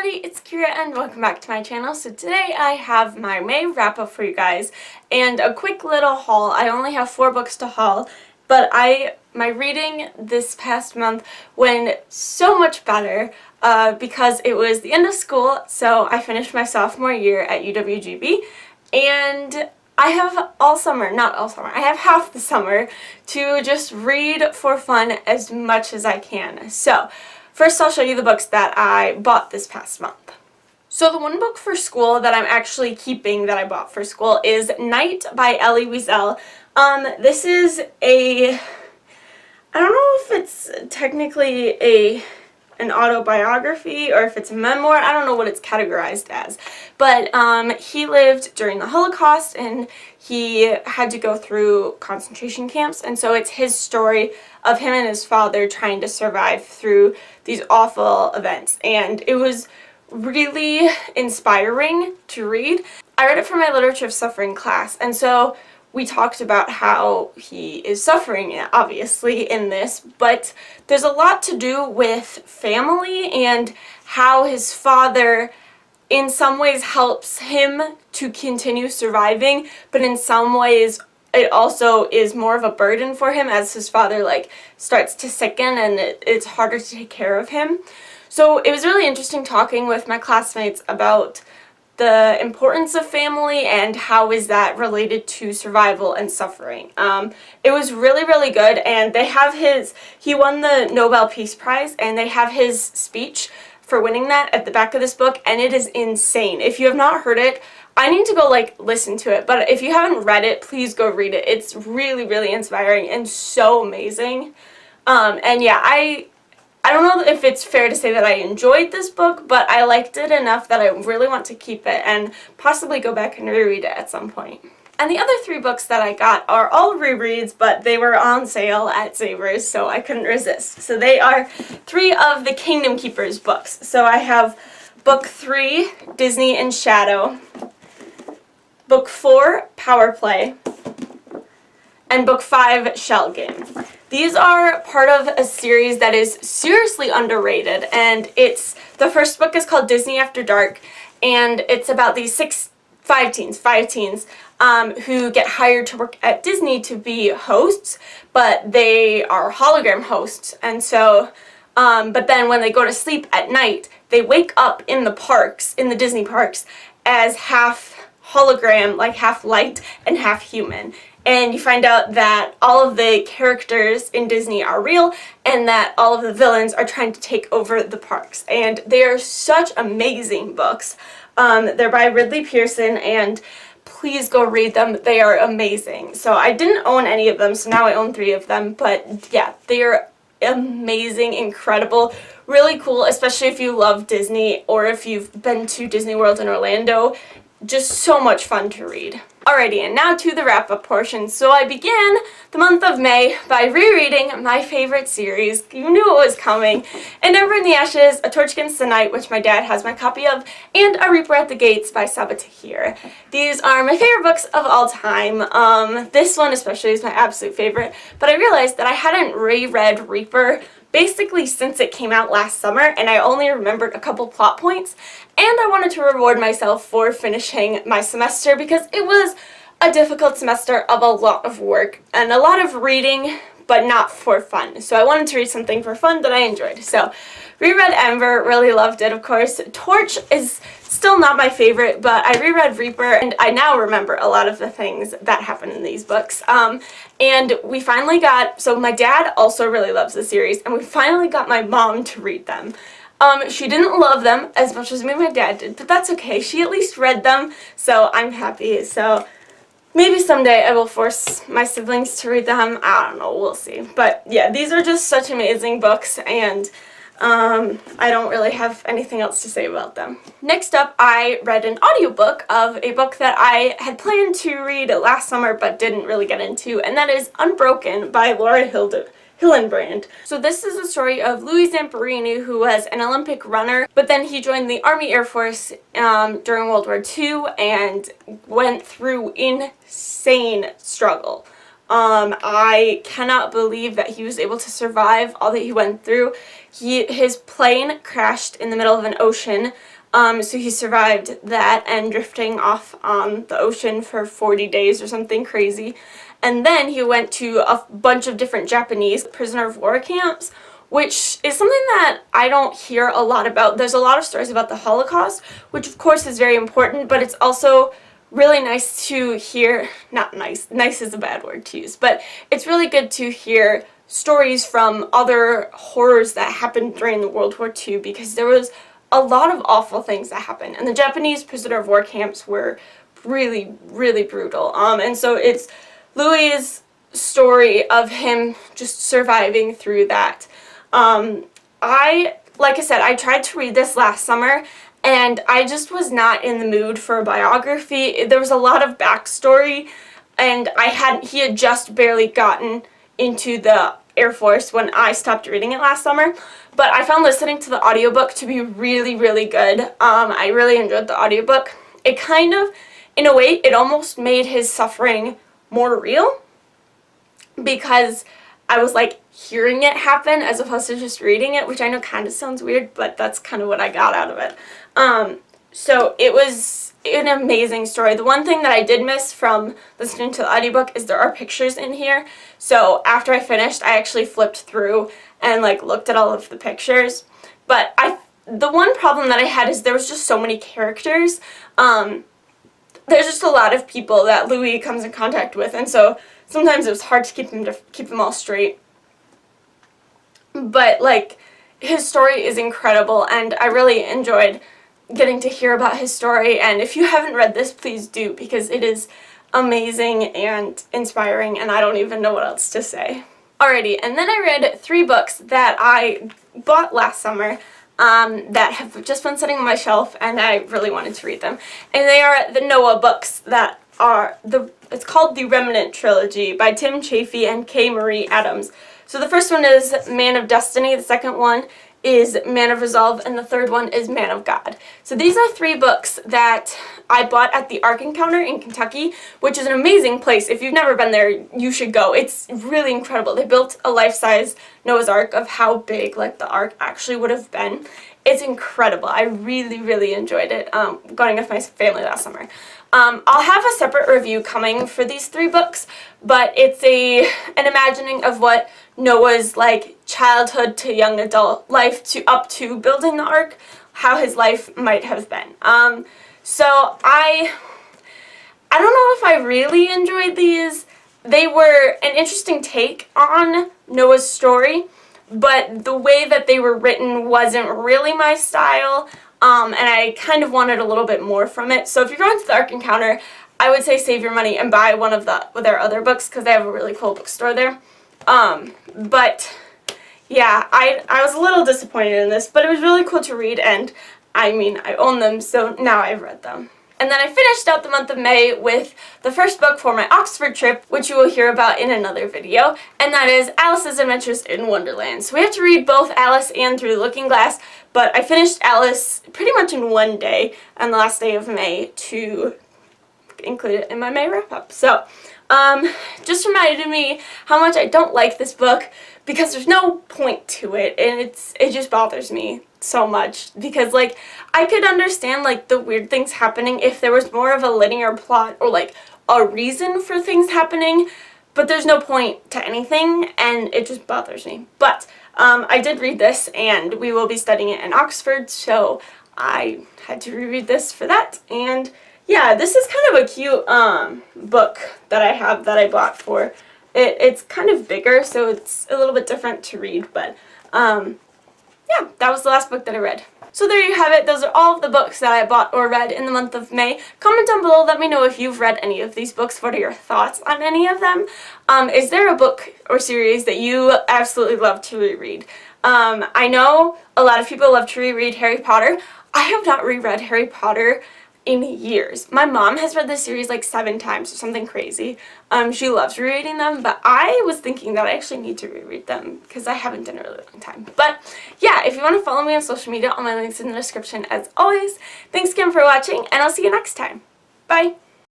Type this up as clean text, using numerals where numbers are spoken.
everybody, it's Kira and welcome back to my channel. So today I have my May wrap up for you guys and a quick little haul. I only have 4 books to haul, but my reading this past month went so much better because it was the end of school, so I finished my sophomore year at UWGB and I have I have half the summer to just read for fun as much as I can. So first I'll show you the books that I bought this past month. So the one book for school that I'm actually keeping that I bought for school is Night by Elie Wiesel. This is I don't know if it's technically an autobiography or if it's a memoir. I don't know what it's categorized as, but he lived during the Holocaust and he had to go through concentration camps, and so it's his story of him and his father trying to survive through these awful events, and it was really inspiring to read. I read it for my literature of suffering class, and so we talked about how he is suffering, obviously, in this, but there's a lot to do with family and how his father in some ways helps him to continue surviving, but in some ways it also is more of a burden for him as his father starts to sicken and it's harder to take care of him. So it was really interesting talking with my classmates about the importance of family and how is that related to survival and suffering. It was really, really good, and they have he won the Nobel Peace Prize, and they have his speech for winning that at the back of this book, and it is insane. If you have not heard it, I need to go listen to it, but if you haven't read it, please go read it. It's really, really inspiring and so amazing. And yeah, I don't know if it's fair to say that I enjoyed this book, but I liked it enough that I really want to keep it and possibly go back and reread it at some point. And the other 3 books that I got are all rereads, but they were on sale at Savers, so I couldn't resist. So they are 3 of the Kingdom Keepers books. So I have book 3, Disney in Shadow, book 4, Power Play, and book 5, Shell Game. These are part of a series that is seriously underrated, and the first book is called Disney After Dark, and it's about these 5 teens who get hired to work at Disney to be hosts, but they are hologram hosts, and so, but then when they go to sleep at night, they wake up in the Disney parks, as half hologram, half light and half human. And you find out that all of the characters in Disney are real and that all of the villains are trying to take over the parks. And they are such amazing books. They're by Ridley Pearson, and please go read them. They are amazing. So I didn't own any of them, so now I own 3 of them. But yeah, they are amazing, incredible, really cool, especially if you love Disney or if you've been to Disney World in Orlando. Just so much fun to read. Alrighty, and now to the wrap-up portion. So I began the month of May by rereading my favorite series. You knew it was coming. And Ember in the Ashes, A Torch Against the Night, which my dad has my copy of, and A Reaper at the Gates by Sabaa Tahir. These are my favorite books of all time. This one especially is my absolute favorite, but I realized that I hadn't reread Reaper basically since it came out last summer, and I only remembered a couple plot points, and I wanted to reward myself for finishing my semester because it was a difficult semester of a lot of work and a lot of reading, but not for fun. So I wanted to read something for fun that I enjoyed. So reread Ember, really loved it, of course. Torch is still not my favorite, but I reread Reaper, and I now remember a lot of the things that happen in these books. And we finally so my dad also really loves the series, and we finally got my mom to read them. She didn't love them as much as me and my dad did, but that's okay. She at least read them, so I'm happy. So maybe someday I will force my siblings to read them. I don't know, we'll see. But yeah, these are just such amazing books, and I don't really have anything else to say about them. Next up, I read an audiobook of a book that I had planned to read last summer but didn't really get into, and that is Unbroken by Laura Hillenbrand. So this is the story of Louis Zamperini, who was an Olympic runner, but then he joined the Army Air Force during World War II and went through insane struggle. I cannot believe that he was able to survive all that he went through. His plane crashed in the middle of an ocean So he survived that and drifting off on the ocean for 40 days or something crazy. And then he went to a bunch of different Japanese prisoner of war camps, which is something that I don't hear a lot about. There's a lot of stories about the Holocaust, which of course is very important, but it's also really nice to hear, not nice, nice is a bad word to use, but it's really good to hear stories from other horrors that happened during the World War II, because there was a lot of awful things that happened, and the Japanese prisoner of war camps were really, really brutal. And so it's Louis' story of him just surviving through that. Like I said, I tried to read this last summer, and I just was not in the mood for a biography. There was a lot of backstory, and he had just barely gotten into the Air Force when I stopped reading it last summer. But I found listening to the audiobook to be really, really good. I really enjoyed the audiobook. It kind of, in a way, it almost made his suffering more real, because I was like hearing it happen as opposed to just reading it, which I know kind of sounds weird, but that's kind of what I got out of it. So it was an amazing story. The one thing that I did miss from listening to the audiobook is there are pictures in here. So after I finished, I actually flipped through and like looked at all of the pictures. But the one problem that I had is there was just so many characters. There's just a lot of people that Louis comes in contact with, and so sometimes it was hard to keep them all straight. But like, his story is incredible, and I really enjoyed getting to hear about his story. And if you haven't read this, please do, because it is amazing and inspiring, and I don't even know what else to say. Alrighty, and then I read 3 books that I bought last summer that have just been sitting on my shelf, and I really wanted to read them. And they are the Noah books that are it's called the Remnant Trilogy by Tim Chaffey and K. Marie Adams. So the first one is Man of Destiny, the second one is Man of Resolve, and the third one is Man of God. So these are 3 books that I bought at the Ark Encounter in Kentucky, which is an amazing place. If you've never been there, you should go. It's really incredible. They built a life-size Noah's Ark of how big like the Ark actually would have been. It's incredible. I really, really enjoyed it going with my family last summer. I'll have a separate review coming for these 3 books, but it's an imagining of what Noah's like childhood to young adult life to up to building the Ark, how his life might have been. So I don't know if I really enjoyed these. They were an interesting take on Noah's story, but the way that they were written wasn't really my style. And I kind of wanted a little bit more from it. So if you're going to the Ark Encounter, I would say save your money and buy one of their other books, because they have a really cool bookstore there. But yeah, I was a little disappointed in this, but it was really cool to read, and I mean, I own them, so now I've read them. And then I finished out the month of May with the first book for my Oxford trip, which you will hear about in another video, and that is Alice's Adventures in Wonderland. So we have to read both Alice and Through the Looking Glass, but I finished Alice pretty much in one day on the last day of May to include it in my May wrap-up. So, just reminded me how much I don't like this book, because there's no point to it, and it just bothers me so much, because like I could understand like the weird things happening if there was more of a linear plot or like a reason for things happening, but there's no point to anything, and it just bothers me. But I did read this, and we will be studying it in Oxford, so I had to reread this for that. And yeah, this is kind of a cute book that I have that I bought for. It's kind of bigger, so it's a little bit different to read, but yeah, that was the last book that I read. So there you have it. Those are all of the books that I bought or read in the month of May. Comment down below, let me know if you've read any of these books. What are your thoughts on any of them? Is there a book or series that you absolutely love to reread? I know a lot of people love to reread Harry Potter. I have not reread Harry Potter in years. My mom has read this series like 7 times or something crazy. She loves rereading them, but I was thinking that I actually need to reread them because I haven't done it in a really long time. But yeah, if you want to follow me on social media, all my links in the description as always. Thanks again for watching, and I'll see you next time. Bye!